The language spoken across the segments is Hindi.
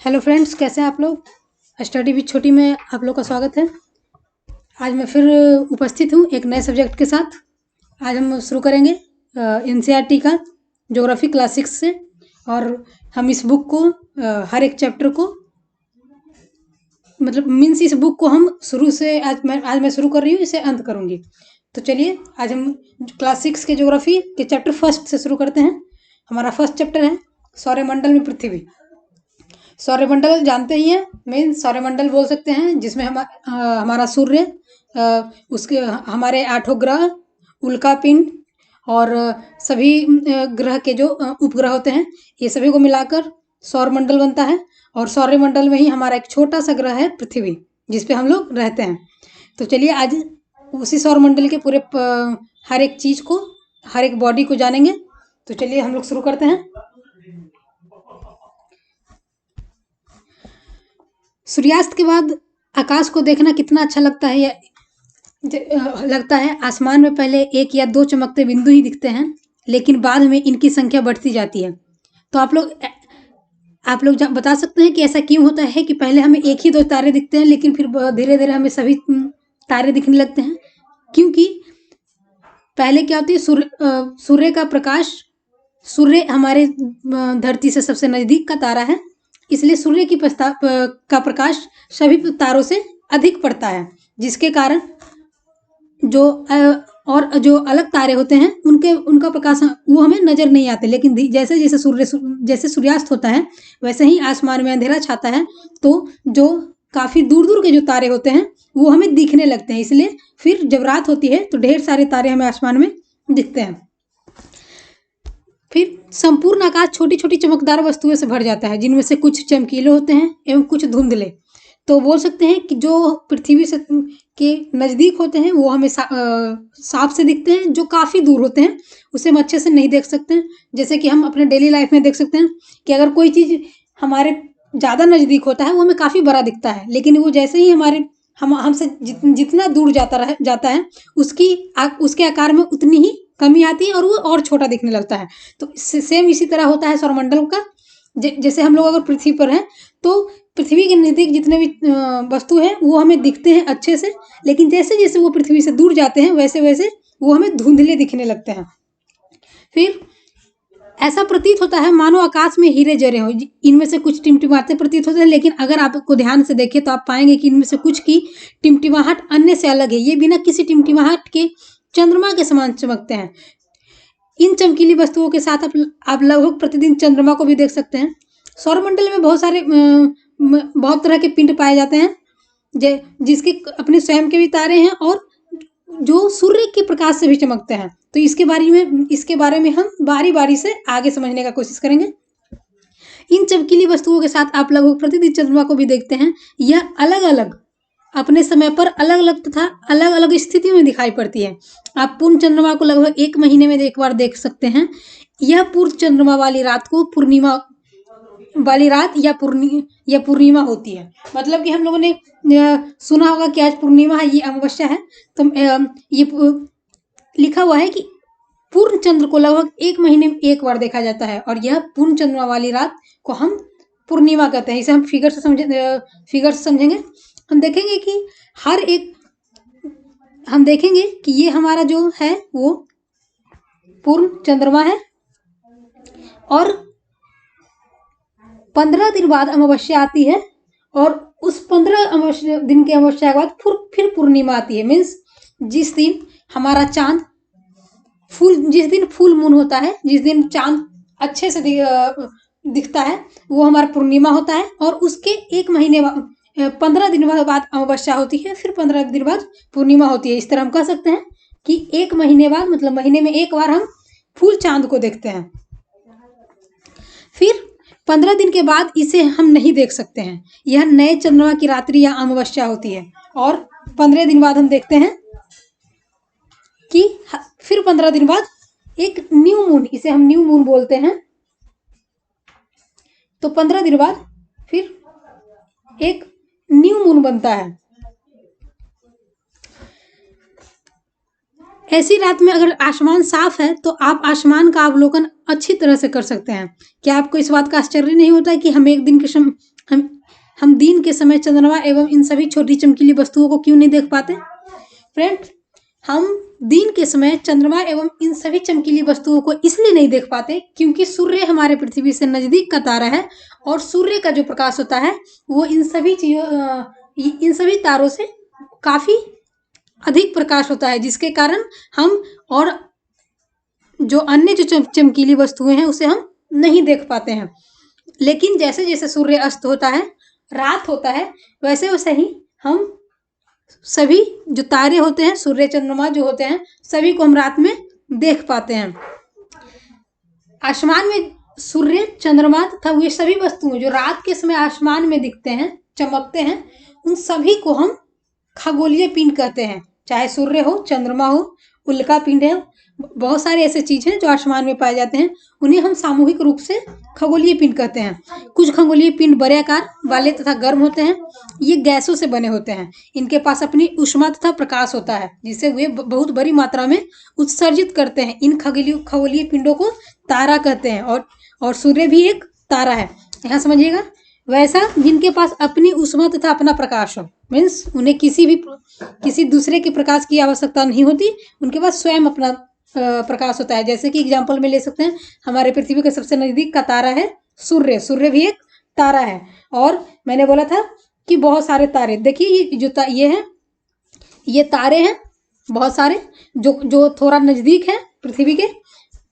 हेलो फ्रेंड्स, कैसे हैं आप लोग। स्टडी विद छोटी में आप लोग का स्वागत है। आज मैं फिर उपस्थित हूँ एक नए सब्जेक्ट के साथ। आज हम शुरू करेंगे एनसीईआरटी का ज्योग्राफी क्लास 6 से। और हम इस बुक को हर एक चैप्टर को मतलब मीन्स इस बुक को हम शुरू से आज मैं शुरू कर रही हूँ, इसे अंत करूँगी। तो चलिए आज हम क्लास 6 के ज्योग्राफी के चैप्टर फर्स्ट से शुरू करते हैं। हमारा फर्स्ट चैप्टर है सौरमंडल में पृथ्वी। सौरमंडल जानते ही हैं, मीन सौरमंडल बोल सकते हैं जिसमें हमारा सूर्य, उसके हमारे 8 ग्रह, उल्का पिंड और सभी ग्रह के जो उपग्रह होते हैं, ये सभी को मिलाकर सौरमंडल बनता है। और सौरमंडल में ही हमारा एक छोटा सा ग्रह है पृथ्वी, जिसपे हम लोग रहते हैं। तो चलिए आज उसी सौरमंडल के पूरे हर एक चीज को, हर एक बॉडी को जानेंगे। तो चलिए हम लोग शुरू करते हैं। सूर्यास्त के बाद आकाश को देखना कितना अच्छा लगता है। लगता है आसमान में पहले एक या दो चमकते बिंदु ही दिखते हैं, लेकिन बाद में इनकी संख्या बढ़ती जाती है। तो आप लोग बता सकते हैं कि ऐसा क्यों होता है कि पहले हमें एक ही दो तारे दिखते हैं, लेकिन फिर धीरे धीरे हमें सभी तारे दिखने लगते हैं। क्योंकि पहले क्या होती है, सूर्य का प्रकाश, सूर्य हमारे धरती से सबसे नजदीक का तारा है, इसलिए सूर्य की का प्रकाश सभी तारों से अधिक पड़ता है, जिसके कारण जो अलग तारे होते हैं उनका प्रकाश वो हमें नजर नहीं आते। लेकिन जैसे जैसे सूर्यास्त होता है, वैसे ही आसमान में अंधेरा छाता है, तो जो काफी दूर दूर के जो तारे होते हैं वो हमें दिखने लगते हैं। इसलिए फिर जब रात होती है तो ढेर सारे तारे हमें आसमान में दिखते हैं। फिर संपूर्ण आकाश छोटी छोटी चमकदार वस्तुओं से भर जाता है, जिनमें से कुछ चमकीले होते हैं एवं कुछ धुंधले। तो बोल सकते हैं कि जो पृथ्वी से के नजदीक होते हैं वो हमें साफ से दिखते हैं, जो काफी दूर होते हैं उसे हम अच्छे से नहीं देख सकते हैं। जैसे कि हम अपने डेली लाइफ में देख सकते हैं कि अगर कोई चीज हमारे ज्यादा नजदीक होता है वो हमें काफी बड़ा दिखता है, लेकिन वो जैसे ही हमसे जितना दूर जाता है उसके आकार में उतनी ही कमी आती है और वो और छोटा दिखने लगता है। तो सेम इसी तरह होता है सौरमंडल का। जैसे हम लोग अगर पृथ्वी पर हैं तो पृथ्वी के नजदीक जितने भी वस्तु हैं वो हमें दिखते हैं अच्छे से, लेकिन जैसे जैसे वो पृथ्वी से दूर जाते हैं वैसे वैसे वो हमें धुंधले दिखने लगते हैं। फिर ऐसा प्रतीत होता है मानो आकाश में हीरे जरे हो। इनमें से कुछ टिमटिमाते प्रतीत होते हैं, लेकिन अगर आपको ध्यान से देखें तो आप पाएंगे कि इनमें से कुछ की टिमटिमाहट अन्य से अलग है। ये बिना किसी टिमटिमाहट के चंद्रमा के समान चमकते हैं। इन चमकीली वस्तुओं के साथ आप लगभग प्रतिदिन चंद्रमा को भी देख सकते हैं। सौरमंडल में बहुत तरह के पिंड पाए जाते हैं, जिसके अपने स्वयं के भी तारे हैं और जो सूर्य के प्रकाश से भी चमकते हैं। तो इसके बारे में हम बारी बारी से आगे समझने का कोशिश करेंगे। इन चमकीली वस्तुओं के साथ आप लगभग प्रतिदिन चंद्रमा को भी देखते हैं। यह अलग अलग अपने समय पर अलग अलग तथा अलग अलग स्थितियों में दिखाई पड़ती है। आप पूर्ण चंद्रमा को लगभग 1 महीने में एक बार देख सकते हैं। यह पूर्ण चंद्रमा वाली रात को पूर्णिमा वाली रात या पूर्णिमा होती है। मतलब कि हम लोगों ने सुना होगा कि आज पूर्णिमा है, ये अमावस्या है। तो ये लिखा हुआ है कि पूर्ण चंद्र को लगभग 1 महीने में एक बार देखा जाता है, और यह पूर्ण चंद्रमा वाली रात को हम पूर्णिमा कहते हैं। इसे हम फिगर से समझेंगे। हम देखेंगे कि ये हमारा जो है वो पूर्ण चंद्रमा है, और 15 दिन बाद अमावस्या आती है, और उस 15 दिन के अमावस्या के बाद फिर पूर्णिमा आती है। मीन्स जिस दिन हमारा चांद जिस दिन फुल मून होता है, जिस दिन चांद अच्छे से दिखता है, वो हमारा पूर्णिमा होता है। और उसके 1 महीने 15 दिन बाद अमावस्या होती है, फिर 15 दिन बाद पूर्णिमा होती है। इस तरह हम कह सकते हैं कि 1 महीने बाद, मतलब महीने में एक बार हम फुल चांद को देखते हैं। फिर 15 दिन के बाद इसे हम नहीं देख सकते हैं। यह नए चंद्रमा की रात्रि या अमावस्या होती है। और 15 दिन बाद हम देखते हैं कि फिर 15 दिन बाद एक न्यू मून, इसे हम न्यू मून बोलते हैं। तो 15 दिन बाद फिर एक न्यू मून बनता है। ऐसी रात में अगर आसमान साफ है तो आप आसमान का अवलोकन अच्छी तरह से कर सकते हैं। क्या आपको इस बात का आश्चर्य नहीं होता है कि हम एक दिन के हम हम दिन के समय चंद्रमा एवं इन सभी छोटी चमकीली वस्तुओं को क्यों नहीं देख पाते? फ्रेंड, हम दिन के समय चंद्रमा एवं इन सभी चमकीली वस्तुओं को इसलिए नहीं देख पाते क्योंकि सूर्य हमारे पृथ्वी से नजदीक का तारा है और सूर्य का जो प्रकाश होता है वो इन सभी तारों से काफी अधिक प्रकाश होता है, जिसके कारण हम और जो अन्य जो चमकीली वस्तुएं हैं उसे हम नहीं देख पाते हैं। लेकिन जैसे जैसे सूर्य अस्त होता है, रात होता है, वैसे वैसे ही हम सभी जो तारे होते हैं, सूर्य चंद्रमा जो होते हैं, सभी को हम रात में देख पाते हैं। आसमान में सूर्य चंद्रमा तथा वे सभी वस्तुएं जो रात के समय आसमान में दिखते हैं, चमकते हैं, उन सभी को हम खगोलीय पिंड कहते हैं। चाहे सूर्य हो, चंद्रमा हो, उल्का पिंड है, बहुत सारे ऐसे चीज हैं जो आसमान में पाए जाते हैं, उन्हें हम सामूहिक रूप से खगोलीय पिंड कहते हैं। कुछ खगोलीय पिंड बड़े आकार वाले तथा गर्म होते हैं। ये गैसों से बने होते हैं। इनके पास अपनी ऊष्मा तथा प्रकाश होता है, जिसे वे बहुत बड़ी मात्रा में उत्सर्जित करते हैं। इन खगोलीय पिंडों को तारा कहते हैं और सूर्य भी एक तारा है। यहाँ समझिएगा, वैसा जिनके पास अपनी ऊष्मा तथा अपना प्रकाश हो, मीन्स उन्हें किसी दूसरे के प्रकाश की आवश्यकता नहीं होती, उनके पास स्वयं अपना प्रकाश होता है। जैसे कि एग्जाम्पल में ले सकते हैं, हमारे पृथ्वी के सबसे नजदीक का तारा है सूर्य। सूर्य भी एक तारा है। और मैंने बोला था कि बहुत सारे तारे, देखिए ये तारे हैं बहुत सारे, जो थोड़ा नजदीक है पृथ्वी के,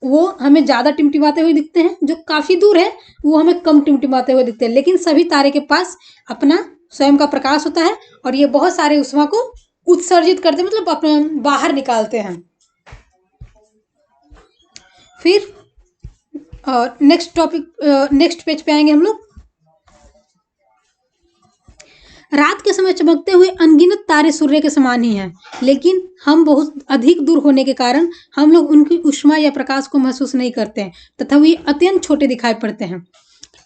वो हमें ज्यादा टिमटिमाते हुए दिखते हैं। जो काफी दूर है वो हमें कम टिमटिमाते हुए दिखते हैं। लेकिन सभी तारे के पास अपना स्वयं का प्रकाश होता है और ये बहुत सारे ऊष्मा को उत्सर्जित करते हैं, मतलब अपने बाहर निकालते हैं। फिर नेक्स्ट पेज पे आएंगे हम लोग। रात के समय चमकते हुए अनगिनत तारे सूर्य के समान ही हैं, लेकिन हम बहुत अधिक दूर होने के कारण हम लोग उनकी ऊष्मा या प्रकाश को महसूस नहीं करते हैं तथा वे अत्यंत छोटे दिखाई पड़ते हैं।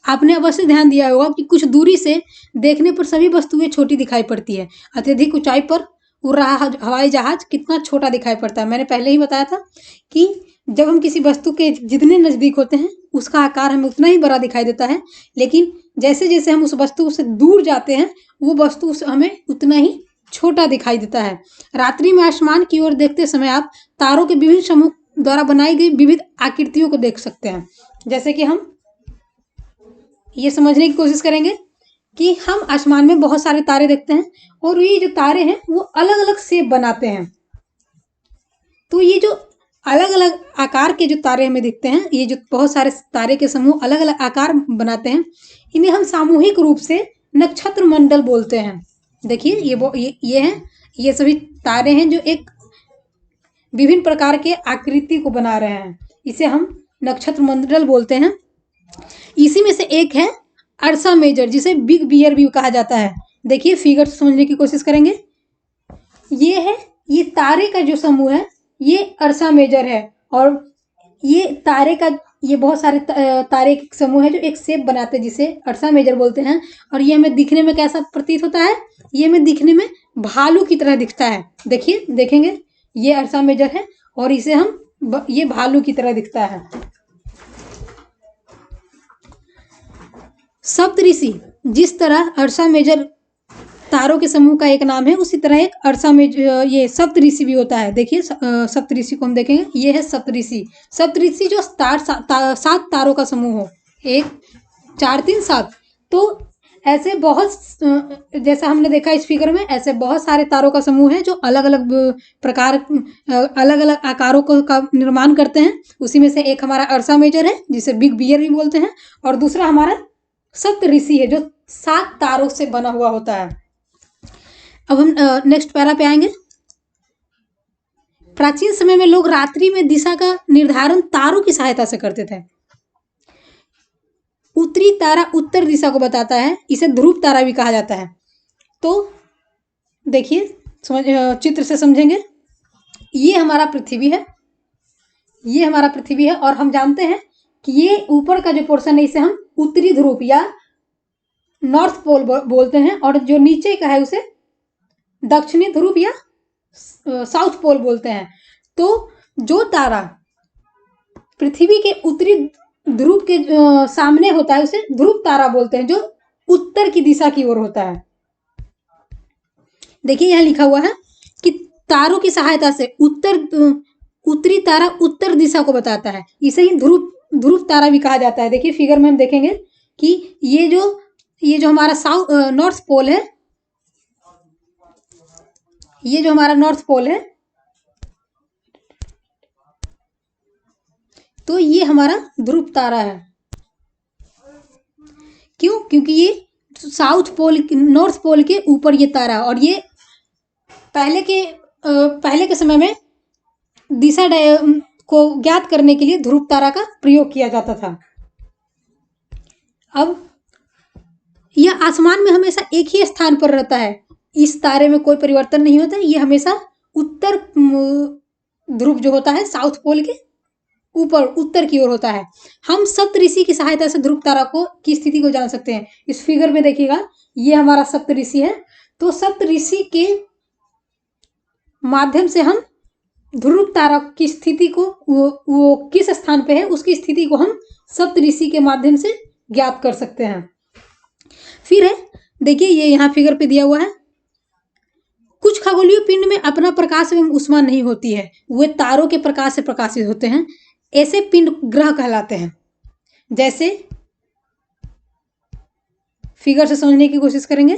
आपने अवश्य ध्यान दिया होगा कि कुछ दूरी से देखने पर सभी वस्तुएं छोटी दिखाई पड़ती है। अत्यधिक ऊंचाई पर उड़ रहा हवाई जहाज कितना छोटा दिखाई पड़ता है। मैंने पहले ही बताया था कि जब हम किसी वस्तु के जितने नजदीक होते हैं उसका आकार हमें उतना ही बड़ा दिखाई देता है, लेकिन जैसे जैसे हम उस वस्तु से दूर जाते हैं वो वस्तु हमें उतना ही छोटा दिखाई देता है। रात्रि में आसमान की ओर देखते समय आप तारों के विभिन्न समूह द्वारा बनाई गई विविध आकृतियों को देख सकते हैं। जैसे कि हम ये समझने की कोशिश करेंगे कि हम आसमान में बहुत सारे तारे देखते हैं और ये जो तारे हैं वो अलग अलग शेप बनाते हैं। तो ये जो अलग अलग आकार के जो तारे हमें दिखते हैं, ये जो बहुत सारे तारे के समूह अलग अलग आकार बनाते हैं, इन्हें हम सामूहिक रूप से नक्षत्र मंडल बोलते हैं। देखिए ये हैं, ये सभी तारे हैं जो एक विभिन्न प्रकार के आकृति को बना रहे हैं, इसे हम नक्षत्र मंडल बोलते हैं। इसी में से एक है अर्सा मेजर, जिसे बिग बियर भी कहा जाता है। देखिए फिगर समझने की कोशिश करेंगे। ये तारे का जो समूह है ये अर्सा मेजर है और ये बहुत सारे तारे के समूह है जो एक शेप बनाते हैं, जिसे अर्सा मेजर बोलते हैं। और ये हमें दिखने में कैसा प्रतीत होता है? ये हमें दिखने में भालू की तरह दिखता है। देखेंगे ये अर्सा मेजर है और इसे ये भालू की तरह दिखता है। सप्तऋषि, जिस तरह अर्सा मेजर तारों के समूह का एक नाम है, उसी तरह एक ये सप्तऋषि भी होता है। देखिए सप्तऋषि को हम देखेंगे, ये है सप्तऋषि जो 7 तारों का समूह हो, 1 4 3 7। तो ऐसे बहुत, जैसा हमने देखा इस फिगर में, ऐसे बहुत सारे तारों का समूह है जो अलग अलग आकारों का निर्माण करते हैं। उसी में से एक हमारा अर्सा मेजर है जिसे बिग बियर भी बोलते हैं, और दूसरा हमारा सप्तऋषि है जो 7 तारों से बना हुआ होता है। अब हम नेक्स्ट पैरा पे आएंगे। प्राचीन समय में लोग रात्रि में दिशा का निर्धारण तारों की सहायता से करते थे। उत्तरी तारा उत्तर दिशा को बताता है, इसे ध्रुव तारा भी कहा जाता है। तो देखिए चित्र से समझेंगे, ये हमारा पृथ्वी है और हम जानते हैं कि ये ऊपर का जो पोर्शन है इसे हम उत्तरी ध्रुव या नॉर्थ पोल बोलते हैं, और जो नीचे का है उसे दक्षिणी ध्रुव या साउथ पोल बोलते हैं। तो जो तारा पृथ्वी के उत्तरी ध्रुव के सामने होता है उसे ध्रुव तारा बोलते हैं, जो उत्तर की दिशा की ओर होता है। देखिए यहाँ लिखा हुआ है कि तारों की सहायता से उत्तरी तारा उत्तर दिशा को बताता है। इसे ही ध्रुव तारा भी कहा जाता है। देखिए फिगर में हम देखेंगे कि ये जो हमारा नॉर्थ पोल है, ये जो हमारा नॉर्थ पोल है, तो ये हमारा ध्रुव तारा है। क्यों? क्योंकि ये नॉर्थ पोल के ऊपर ये तारा, और ये पहले के समय में दिशा को ज्ञात करने के लिए ध्रुव तारा का प्रयोग किया जाता था। अब यह आसमान में हमेशा एक ही स्थान पर रहता है। इस तारे में कोई परिवर्तन नहीं होता है। ये हमेशा उत्तर ध्रुव जो होता है साउथ पोल के ऊपर उत्तर की ओर होता है। हम सप्तऋषि की सहायता से ध्रुव तारा की स्थिति को जान सकते हैं। इस फिगर में देखिएगा, ये हमारा सप्तऋषि है। तो सप्तऋषि के माध्यम से हम ध्रुव तारा की स्थिति को, वो किस स्थान पे है उसकी स्थिति को हम सप्तऋषि के माध्यम से ज्ञात कर सकते हैं। फिर है, देखिए ये यहाँ फिगर पे दिया हुआ है, कुछ खगोलीय पिंड में अपना प्रकाश एवं ऊष्मा नहीं होती है, वे तारों के प्रकाश से प्रकाशित होते हैं। ऐसे पिंड ग्रह कहलाते हैं। जैसे फिगर से समझने की कोशिश करेंगे।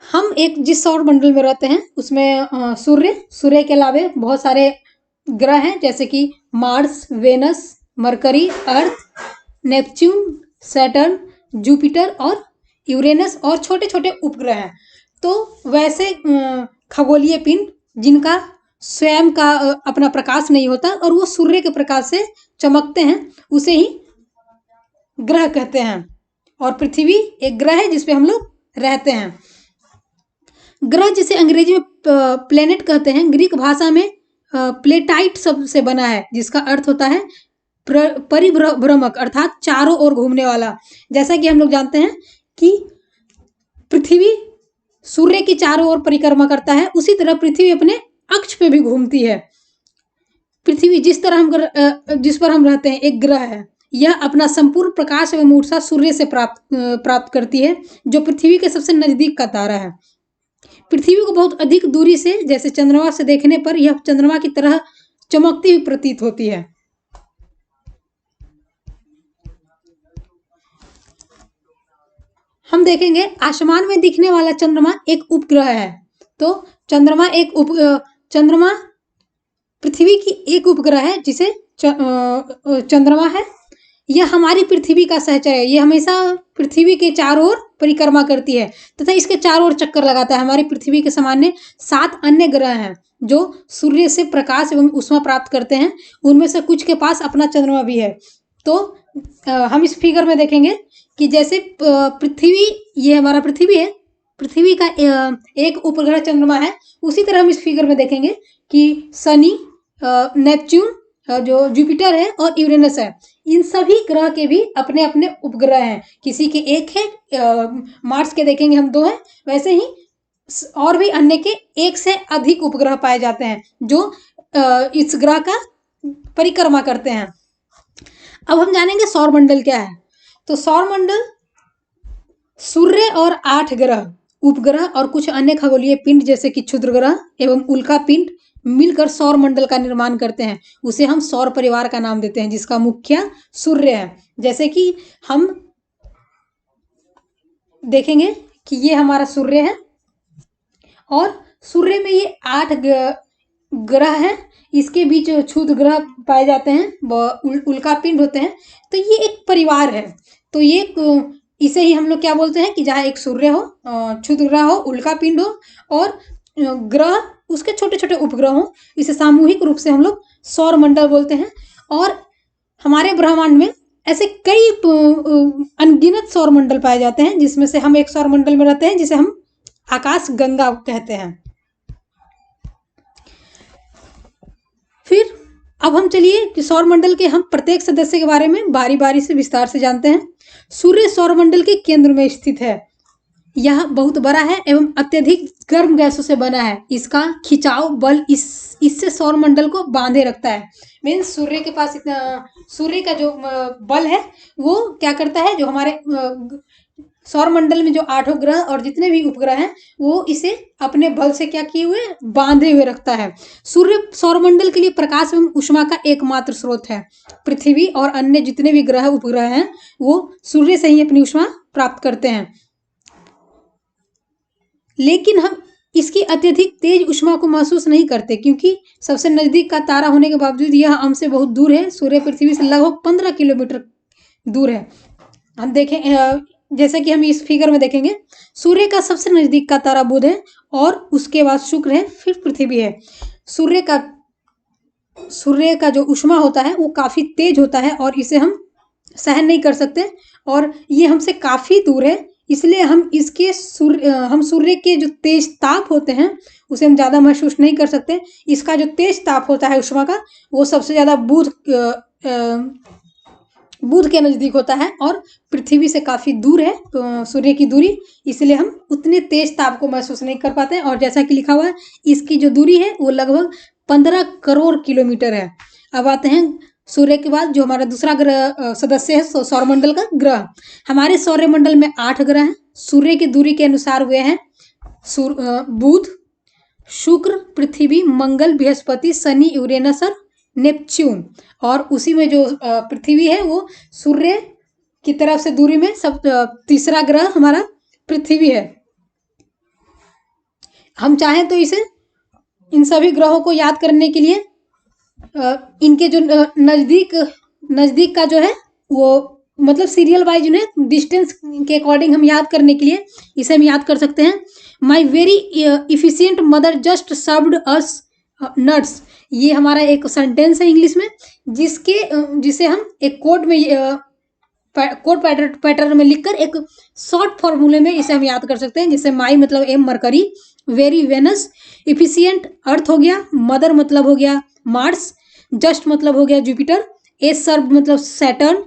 हम जिस सौर मंडल में रहते हैं उसमें सूर्य के अलावे बहुत सारे ग्रह हैं, जैसे कि मार्स, वेनस, मरकरी, अर्थ, नेपच्यून, सैटर्न, जुपिटर और यूरेनस और छोटे छोटे उपग्रह हैं। तो वैसे खगोलीय पिंड जिनका स्वयं का अपना प्रकाश नहीं होता और वो सूर्य के प्रकाश से चमकते हैं, उसे ही ग्रह कहते हैं। और पृथ्वी एक ग्रह है जिसपे हम लोग रहते हैं। ग्रह जिसे अंग्रेजी में प्लेनेट कहते हैं, ग्रीक भाषा में प्लेटाइट शब्द से बना है, जिसका अर्थ होता है परिभ्रमक, अर्थात चारों ओर घूमने वाला। जैसा कि हम लोग जानते हैं कि पृथ्वी सूर्य की चारों ओर परिक्रमा करता है, उसी तरह पृथ्वी अपने अक्ष पे भी घूमती है। पृथ्वी जिस पर हम रहते हैं एक ग्रह है। यह अपना संपूर्ण प्रकाश एवं ऊर्जा सूर्य से प्राप्त करती है, जो पृथ्वी के सबसे नजदीक का तारा है। पृथ्वी को बहुत अधिक दूरी से, जैसे चंद्रमा से देखने पर, यह चंद्रमा की तरह चमकती हुई प्रतीत होती है। हम देखेंगे आसमान में दिखने वाला चंद्रमा एक उपग्रह है। तो चंद्रमा पृथ्वी की एक उपग्रह है जिसे चंद्रमा है। यह हमारी पृथ्वी का सहचर है। यह हमेशा पृथ्वी के चारों ओर परिक्रमा करती है तथा इसके चारों ओर चक्कर लगाता है। हमारी पृथ्वी के सामान्य 7 अन्य ग्रह हैं जो सूर्य से प्रकाश एवं ऊष्मा प्राप्त करते हैं। उनमें से कुछ के पास अपना चंद्रमा भी है। तो हम इस फिगर में देखेंगे कि जैसे पृथ्वी, ये हमारा पृथ्वी है, पृथ्वी का एक उपग्रह चंद्रमा है। उसी तरह हम इस फिगर में देखेंगे कि शनि, नेपच्यून, जो जुपिटर है और यूरेनस है, इन सभी ग्रह के भी अपने अपने उपग्रह हैं। किसी के एक है, मार्स के देखेंगे हम 2 हैं, वैसे ही और भी अन्य के 1 से अधिक उपग्रह पाए जाते हैं जो इस ग्रह का परिक्रमा करते हैं। अब हम जानेंगे सौर मंडल क्या है। तो सौर मंडल सूर्य और 8 ग्रह, उपग्रह और कुछ अन्य खगोलीय पिंड जैसे कि क्षुद्र ग्रह एवं उल्का पिंड मिलकर सौर मंडल का निर्माण करते हैं। उसे हम सौर परिवार का नाम देते हैं, जिसका मुखिया सूर्य है। जैसे कि हम देखेंगे कि ये हमारा सूर्य है और सूर्य में ये 8 ग्रह हैं। इसके बीच क्षुद्र ग्रह पाए जाते हैं, उल्का पिंड होते हैं। तो ये एक परिवार है। तो ये इसे ही हम लोग क्या बोलते हैं कि जहाँ एक सूर्य हो, क्षुद्र ग्रह हो, उल्का पिंड हो और ग्रह उसके छोटे छोटे उपग्रह हो, इसे सामूहिक रूप से हम लोग सौर मंडल बोलते हैं। और हमारे ब्रह्मांड में ऐसे कई अनगिनत सौर मंडल पाए जाते हैं, जिसमें से हम एक सौर मंडल में रहते हैं जिसे हम आकाश गंगा कहते हैं। फिर अब हम चलिए कि सौर मंडल के हम प्रत्येक सदस्य के बारे में बारी बारी से विस्तार से जानते हैं। सूर्य सौर मंडल के केंद्र में स्थित है। यह बहुत बड़ा है एवं अत्यधिक गर्म गैसों से बना है। इसका खिंचाव बल इससे सौर मंडल को बांधे रखता है। मीन्स सूर्य के पास इतना, सूर्य का जो बल है वो क्या करता है, जो हमारे सौर मंडल में जो 8 ग्रह और जितने भी उपग्रह हैं वो इसे अपने बल से क्या किए हुए, बांधे हुए रखता है। सूर्य सौर मंडल के लिए प्रकाश एवं ऊष्मा का एकमात्र स्रोत है। पृथ्वी और अन्य जितने भी ग्रह उपग्रह हैं वो सूर्य से ही अपनी ऊष्मा प्राप्त करते हैं। लेकिन हम इसकी अत्यधिक तेज ऊष्मा को महसूस नहीं करते, क्योंकि सबसे नजदीक का तारा होने के बावजूद यह हमसे बहुत दूर है। सूर्य पृथ्वी से लगभग 15 किलोमीटर दूर है। हम देखें, जैसे कि हम इस फिगर में देखेंगे, सूर्य का सबसे नजदीक का तारा बुध है और उसके बाद शुक्र है, फिर पृथ्वी है। सूर्य का जो ऊष्मा होता है वो काफी तेज होता है और इसे हम सहन नहीं कर सकते, और ये हमसे काफी दूर है, इसलिए हम सूर्य के जो तेज ताप होते हैं उसे हम ज्यादा महसूस नहीं कर सकते। इसका जो तेज ताप होता है ऊष्मा का, वो सबसे ज्यादा बुध के नजदीक होता है और पृथ्वी से काफी दूर है सूर्य की दूरी, इसलिए हम उतने तेज ताप को महसूस नहीं कर पाते हैं। और जैसा कि लिखा हुआ है, इसकी जो दूरी है वो लगभग 15 करोड़ किलोमीटर है। अब आते हैं सूर्य के बाद जो हमारा दूसरा ग्रह सदस्य है सौरमंडल का ग्रह। हमारे सौरमंडल में 8 ग्रह हैं। सूर्य की दूरी के अनुसार वे हैं बुध, शुक्र, पृथ्वी, मंगल, बृहस्पति, शनि, यूरेनस और नेपच्यून। और उसी में जो पृथ्वी है वो सूर्य की तरफ से दूरी में तीसरा ग्रह हमारा पृथ्वी है। हम चाहें तो इसे इन सभी ग्रहों को याद करने के लिए इनके जो नजदीक का जो है वो मतलब सीरियल वाइज उन्हें डिस्टेंस के अकॉर्डिंग हम याद करने के लिए इसे हम याद कर सकते हैं। My very efficient mother just served us nuts. ये हमारा एक सेंटेंस है इंग्लिश में, जिसे हम एक कोड पैटर्न में लिखकर एक शॉर्ट फॉर्मूले में इसे हम याद कर सकते हैं। जैसे माई मतलब M Mercury, very Venus, efficient Earth हो गया, मदर मतलब हो गया मार्स, जस्ट मतलब हो गया जुपिटर, एस सर्व मतलब सैटर्न,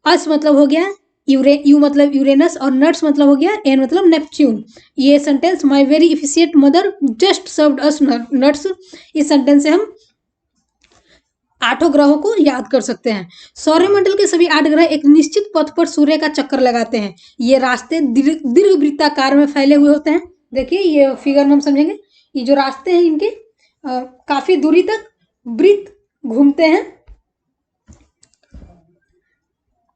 अस मतलब हो गया यू मतलब यूरेनस और नट्स मतलब हो गया एन मतलब नेपच्यून। ये sentence my very efficient mother just served us nuts, इस सेंटेंस से हम 8 ग्रहों को याद कर सकते हैं। सौरमंडल के सभी 8 ग्रह एक निश्चित पथ पर सूर्य का चक्कर लगाते हैं। ये रास्ते दीर्घ वृत्ताकार में फैले हुए होते हैं। देखिए ये फिगर में हम समझेंगे, ये जो रास्ते हैं इनके काफी दूरी तक वृत्त घूमते हैं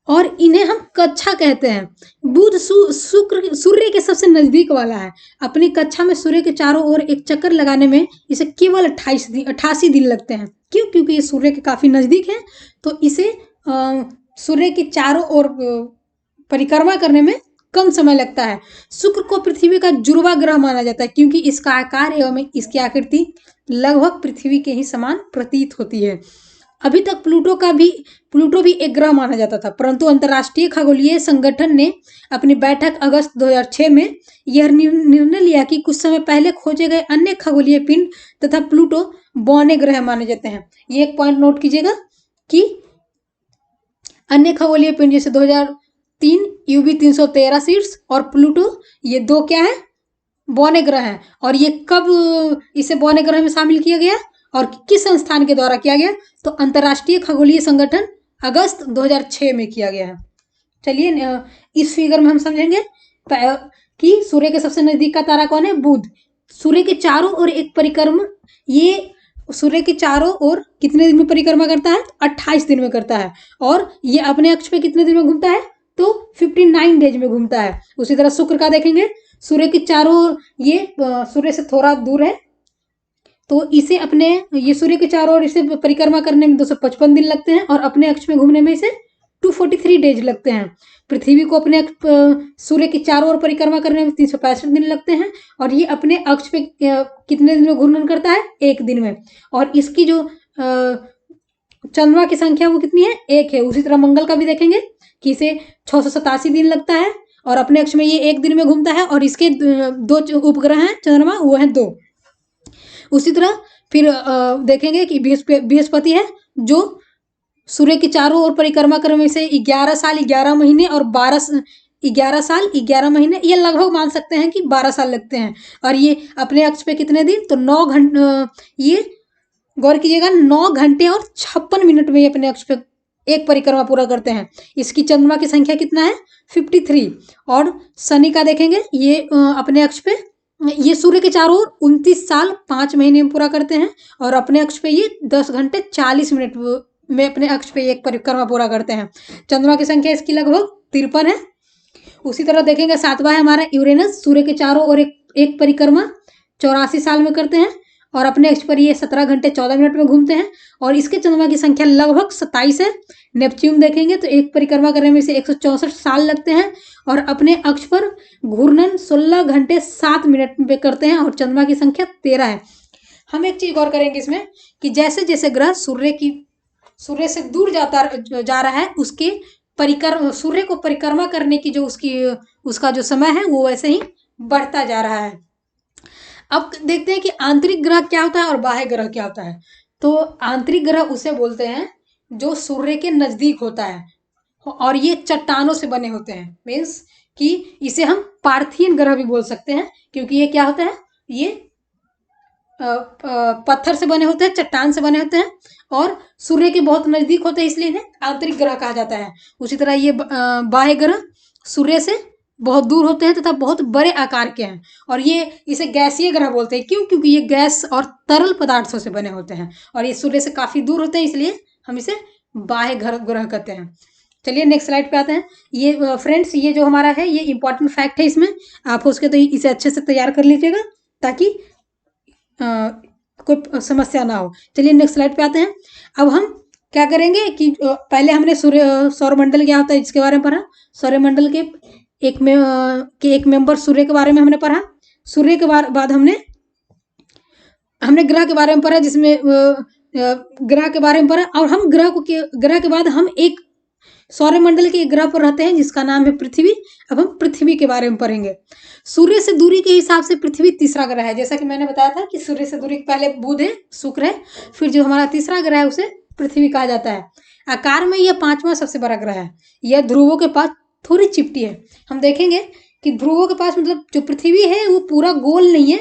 और इन्हें हम कक्षा कहते हैं। बुध शुक्र सूर्य के सबसे नजदीक वाला है। अपनी कक्षा में सूर्य के चारों ओर एक चक्कर लगाने में इसे केवल 88 दिन लगते हैं। क्यों? क्योंकि ये सूर्य के काफी नजदीक है, तो इसे सूर्य के चारों ओर परिक्रमा करने में कम समय लगता है। शुक्र को पृथ्वी का जुड़वा ग्रह माना जाता है, क्योंकि इसका आकार एवं इसकी आकृति लगभग पृथ्वी के ही समान प्रतीत होती है। अभी तक प्लूटो भी एक ग्रह माना जाता था, परंतु अंतर्राष्ट्रीय खगोलीय संगठन ने अपनी बैठक अगस्त 2006 में यह निर्णय लिया कि कुछ समय पहले खोजे गए अन्य खगोलीय पिंड तथा प्लूटो बौने ग्रह माने जाते हैं। ये एक पॉइंट नोट कीजिएगा कि अन्य खगोलीय पिंड जैसे 2003 यूबी 313 सीड्स और प्लूटो, ये 2 क्या है, बौने ग्रह हैं। और ये कब इसे बौने ग्रह में शामिल किया गया और किस संस्थान के द्वारा किया गया? तो अंतर्राष्ट्रीय खगोलीय संगठन अगस्त 2006 में किया गया है। चलिए इस फिगर में हम समझेंगे कि सूर्य के सबसे नजदीक का तारा कौन है? बुध। सूर्य के चारों ओर एक परिक्रमा, ये सूर्य के चारों ओर कितने दिन में परिक्रमा करता है? 28 दिन में करता है। और ये अपने अक्ष पे कितने दिन में घूमता है? तो 59 डेज में घूमता है। उसी तरह शुक्र का देखेंगे, सूर्य के चारों ओर ये सूर्य से थोड़ा दूर है, तो इसे ये सूर्य के चारों ओर इसे परिक्रमा करने में 255 दिन लगते हैं और अपने अक्ष में घूमने में इसे 243 डेज लगते हैं। पृथ्वी को अपने सूर्य के चारों ओर परिक्रमा करने में 365 दिन लगते हैं और ये अपने अक्ष पे कितने दिन में घूर्णन करता है? 1 दिन में। और इसकी जो चंद्रमा की संख्या वो कितनी है? 1 है। उसी तरह मंगल का भी देखेंगे कि इसे 687 दिन लगता है और अपने अक्ष में ये 1 दिन में घूमता है और इसके 2 उपग्रह हैं चंद्रमा, वो है 2। उसी तरह फिर देखेंगे कि बृहस्पति है जो सूर्य के चारों ओर परिक्रमा करने में से 11 साल 11 महीने और 11 साल 11 महीने, ये लगभग मान सकते हैं कि 12 साल लगते हैं। और ये अपने अक्ष पे कितने दिन, तो 9 घंटे, ये गौर कीजिएगा 9 घंटे और 56 मिनट में ये अपने अक्ष पे एक परिक्रमा पूरा करते हैं। इसकी चंद्रमा की संख्या कितना है, 53। और शनि का देखेंगे, ये अपने अक्ष पे ये सूर्य के चारों ओर 29 साल 5 महीने में पूरा करते हैं। और अपने अक्ष पे ये 10 घंटे 40 मिनट में अपने अक्ष पे एक परिक्रमा पूरा करते हैं। चंद्रमा की संख्या इसकी लगभग 53 है। उसी तरह देखेंगे 7वां है हमारा यूरेनस, सूर्य के चारों ओर एक परिक्रमा 84 साल में करते हैं। और अपने अक्ष पर ये 17 घंटे 14 मिनट में घूमते हैं। और इसके चंद्रमा की संख्या लगभग 27 है। नेपच्यून देखेंगे तो एक परिक्रमा करने में इसे 164 साल लगते हैं। और अपने अक्ष पर घूर्णन 16 घंटे 7 मिनट में करते हैं। और चंद्रमा की संख्या 13 है। हम एक चीज गौर करेंगे इसमें कि जैसे जैसे ग्रह सूर्य से दूर जा रहा है, उसके सूर्य को परिक्रमा करने की जो उसका जो समय है वो वैसे ही बढ़ता जा रहा है। अब देखते हैं कि आंतरिक ग्रह क्या होता है और बाह्य ग्रह क्या होता है। तो आंतरिक ग्रह उसे बोलते हैं जो सूर्य के नजदीक होता है और ये चट्टानों से बने होते हैं। मीन्स कि इसे हम पार्थियन ग्रह भी बोल सकते हैं, क्योंकि ये क्या होता है, ये पत्थर से बने होते हैं, चट्टान से बने होते हैं और सूर्य के बहुत नजदीक होते हैं, इसलिए इन्हें आंतरिक ग्रह कहा जाता है। उसी तरह ये बाह्य ग्रह सूर्य से बहुत दूर होते हैं तथा बहुत बड़े आकार के हैं। और ये इसे गैसीय ग्रह बोलते हैं। क्यों? क्योंकि ये गैस और तरल पदार्थों से बने होते हैं और ये सूर्य से काफी दूर होते हैं, इसलिए हम इसे बाह्य ग्रह कहते हैं। चलिए नेक्स्ट स्लाइड पे आते हैं। ये फ्रेंड्स, ये जो हमारा है ये इंपॉर्टेंट फैक्ट है, इसमें आप हो सके तो इसे अच्छे से तैयार कर लीजिएगा ताकि कोई समस्या ना हो। चलिए नेक्स्ट स्लाइड पे आते हैं। अब हम क्या करेंगे कि पहले हमने सौरमंडल क्या होता है इसके बारे में पढ़ा। सौरमंडल के एक मेंबर सूर्य के बारे में हमने पढ़ा। सूर्य के बाद हमने ग्रह के बारे में पढ़ा, जिसमें ग्रह के बारे में पढ़ा। और हम ग्रह के बाद हम एक सौरमंडल के एक ग्रह पर रहते हैं जिसका नाम है पृथ्वी। अब हम पृथ्वी के बारे में पढ़ेंगे। सूर्य से दूरी के हिसाब से पृथ्वी तीसरा ग्रह है। जैसा कि मैंने बताया था कि सूर्य से दूरी पहले बुध है, शुक्र है, फिर जो हमारा तीसरा ग्रह है उसे पृथ्वी कहा जाता है। आकार में यह 5वां सबसे बड़ा ग्रह है। यह ध्रुवों के पास थोड़ी चिपटी है। हम देखेंगे कि ध्रुवों के पास मतलब जो पृथ्वी है वो पूरा गोल नहीं है,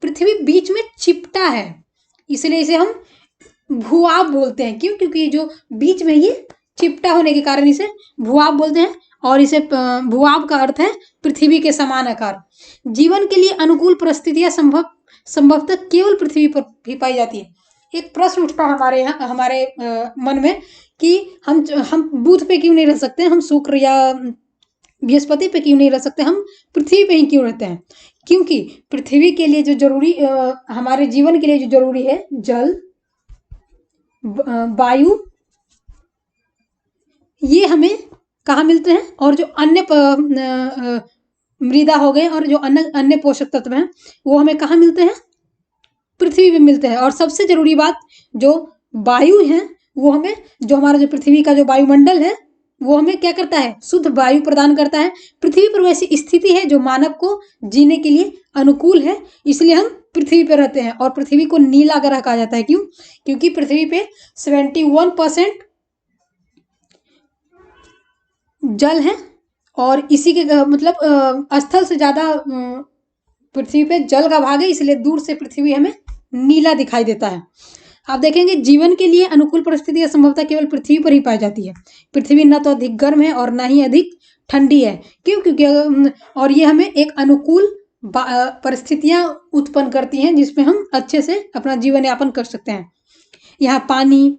पृथ्वी बीच में चिपटा है, इसलिए इसे हम भूआब बोलते हैं। क्यों? क्योंकि जो बीच में ये चिपटा होने के कारण इसे भूआब बोलते हैं। और इसे भूआब का अर्थ है पृथ्वी के समान आकार। जीवन के लिए अनुकूल परिस्थितियां संभवतः केवल पृथ्वी पर भी पाई जाती है। एक प्रश्न उठता है हमारे मन में कि हम बुध पे क्यों नहीं रह सकते, हम शुक्र या बृहस्पति पे क्यों नहीं रह सकते, हम पृथ्वी पे ही क्यों रहते हैं? क्योंकि पृथ्वी के लिए जो जरूरी हमारे जीवन के लिए जो जरूरी है, जल, वायु, ये हमें कहाँ मिलते हैं? और जो अन्य मृदा हो गए और जो अन्य पोषक तत्व हैं वो हमें कहाँ मिलते हैं? पृथ्वी पे मिलते हैं। और सबसे जरूरी बात, जो वायु है वो हमें, जो हमारा जो पृथ्वी का जो वायुमंडल है वो हमें क्या करता है? शुद्ध वायु प्रदान करता है। पृथ्वी पर वैसी स्थिति है जो मानव को जीने के लिए अनुकूल है, इसलिए हम पृथ्वी पर रहते हैं। और पृथ्वी को नीला ग्रह कहा जाता है। क्यों? क्योंकि पृथ्वी पे 71% जल है और इसी के मतलब स्थल से ज्यादा पृथ्वी पे जल का भाग है, इसलिए दूर से पृथ्वी हमें नीला दिखाई देता है। आप देखेंगे जीवन के लिए अनुकूल परिस्थितियां संभवतः केवल पृथ्वी पर ही पाई जाती है। पृथ्वी न तो अधिक गर्म है और न ही अधिक ठंडी है। क्यों? क्योंकि और ये हमें एक अनुकूल परिस्थितियां उत्पन्न करती हैं जिसमें हम अच्छे से अपना जीवन यापन कर सकते हैं। यहाँ पानी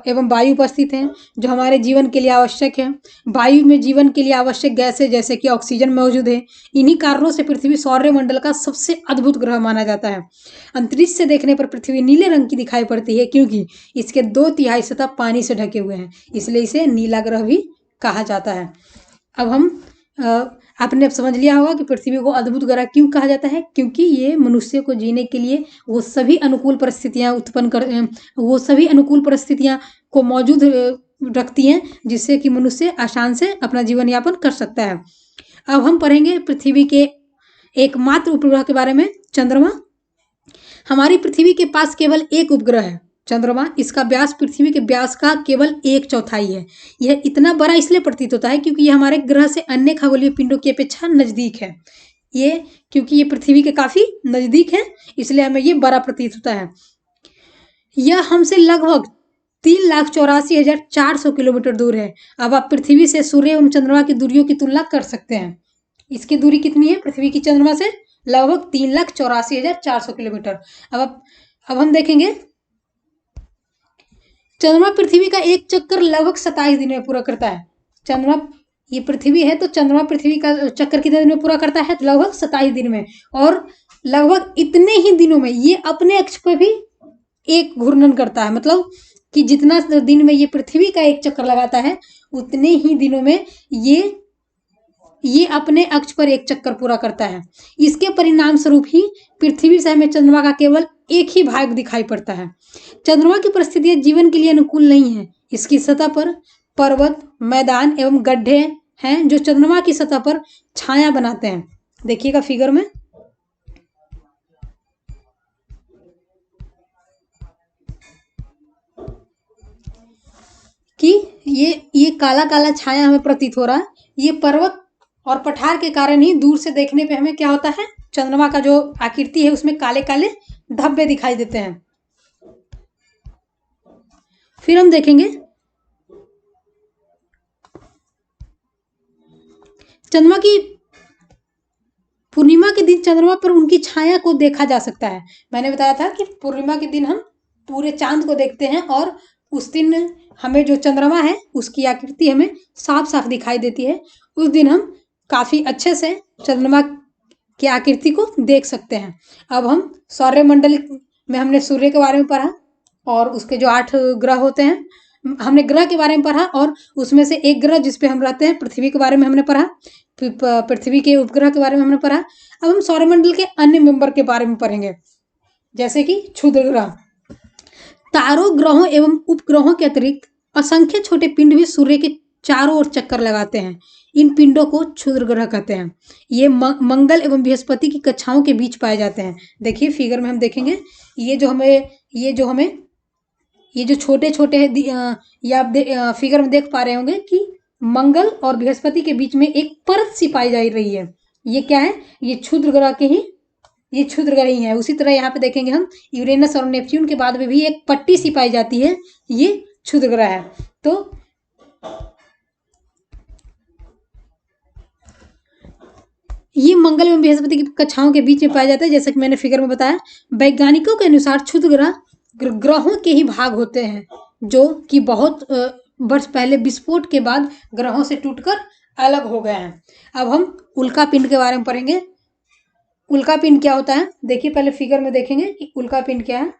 एवं वायु उपस्थित हैं जो हमारे जीवन के लिए आवश्यक है। वायु में जीवन के लिए आवश्यक गैसें जैसे कि ऑक्सीजन मौजूद है। इन्हीं कारणों से पृथ्वी सौरमंडल का सबसे अद्भुत ग्रह माना जाता है। अंतरिक्ष से देखने पर पृथ्वी नीले रंग की दिखाई पड़ती है क्योंकि इसके 2/3 सतह पानी से ढके हुए हैं, इसलिए इसे नीला ग्रह भी कहा जाता है। अब हम आपने अब समझ लिया होगा कि पृथ्वी को अद्भुत ग्रह क्यों कहा जाता है। क्योंकि ये मनुष्य को जीने के लिए वो सभी अनुकूल परिस्थितियां को मौजूद रखती हैं जिससे कि मनुष्य आसान से अपना जीवन यापन कर सकता है। अब हम पढ़ेंगे पृथ्वी के एकमात्र उपग्रह के बारे में, चंद्रमा। हमारी पृथ्वी के पास केवल एक उपग्रह है, चंद्रमा, इसका व्यास पृथ्वी के व्यास का केवल 1/4 है। यह इतना बड़ा इसलिए प्रतीत होता है क्योंकि यह हमारे ग्रह से अन्य खगोलीय पिंडों की अपेक्षा नजदीक है। ये क्योंकि ये पृथ्वी के काफी नजदीक है, इसलिए हमें ये बड़ा प्रतीत होता है। यह हमसे लगभग 3,84,400 किलोमीटर दूर है। अब आप पृथ्वी से सूर्य एवं चंद्रमा की दूरियों की तुलना कर सकते हैं। इसकी दूरी कितनी है पृथ्वी की चंद्रमा से? लगभग 3,84,400 किलोमीटर। अब हम देखेंगे, चंद्रमा पृथ्वी का एक चक्कर लगभग 27 दिन में पूरा करता है। चंद्रमा, ये पृथ्वी है तो चंद्रमा पृथ्वी का चक्कर कितने दिन में पूरा करता है? लगभग 27 दिन में। और लगभग इतने ही दिनों में ये अपने अक्ष पर भी एक घूर्णन करता है, मतलब कि जितना दिन में ये पृथ्वी का एक चक्कर लगाता है उतने ही दिनों में ये अपने अक्ष पर एक चक्कर पूरा करता है। इसके परिणाम स्वरूप ही पृथ्वी से हमें चंद्रमा का केवल एक ही भाग दिखाई पड़ता है। चंद्रमा की परिस्थितियां जीवन के लिए अनुकूल नहीं है। इसकी सतह पर पर्वत, मैदान एवं गड्ढे हैं जो चंद्रमा की सतह पर छाया बनाते हैं। देखिएगा फिगर में, कि ये काला काला छाया हमें प्रतीत हो रहा है। ये पर्वत और पठार के कारण ही दूर से देखने पे हमें क्या होता है, चंद्रमा का जो आकृति है उसमें काले काले धब्बे दिखाई देते हैं। फिर हम देखेंगे, चंद्रमा की पूर्णिमा के दिन चंद्रमा पर उनकी छाया को देखा जा सकता है। मैंने बताया था कि पूर्णिमा के दिन हम पूरे चांद को देखते हैं और उस दिन हमें जो चंद्रमा है उसकी आकृति हमें साफ साफ दिखाई देती है। उस दिन हम काफी अच्छे से चंद्रमा की आकृति को देख सकते हैं। अब हम सौरमंडल में हमने सूर्य के बारे में पढ़ा और उसके जो 8 ग्रह होते हैं, हमने ग्रह के बारे में पढ़ा और उसमें से एक ग्रह जिसपे हम रहते हैं पृथ्वी के बारे में हमने पढ़ा, पृथ्वी के उपग्रह के बारे में हमने पढ़ा। अब हम सौरमंडल के अन्य मेंबर के बारे में पढ़ेंगे, जैसे कि क्षुद्र ग्रह। तारों, ग्रहों एवं उपग्रहों के अतिरिक्त असंख्य छोटे पिंड भी सूर्य के चारों ओर चक्कर लगाते हैं। इन पिंडों को क्षुद्र ग्रह कहते हैं। ये मंगल एवं बृहस्पति की कक्षाओं के बीच पाए जाते हैं। देखिए फिगर में हम देखेंगे, ये जो छोटे छोटे ये आप फिगर में देख पा रहे होंगे कि मंगल और बृहस्पति के बीच में एक परत सी पाई जा रही है। ये क्या है? ये क्षुद्र ग्रह ही है। उसी तरह यहाँ पे देखेंगे हम यूरेनस और नेपच्यून के बाद में भी एक पट्टी सी पाई जाती है, ये क्षुद्र ग्रह है। तो ये मंगल एवं बृहस्पति की कक्षाओं के बीच में पाया जाता है, जैसा कि मैंने फिगर में बताया। वैज्ञानिकों के अनुसार क्षुद्र ग्रह ग्रहों के ही भाग होते हैं जो कि बहुत वर्ष पहले विस्फोट के बाद ग्रहों से टूटकर अलग हो गए हैं। अब हम उल्का पिंड के बारे में पढ़ेंगे। उल्का पिंड क्या होता है? देखिए पहले फिगर में देखेंगे कि उल्का पिंड क्या है।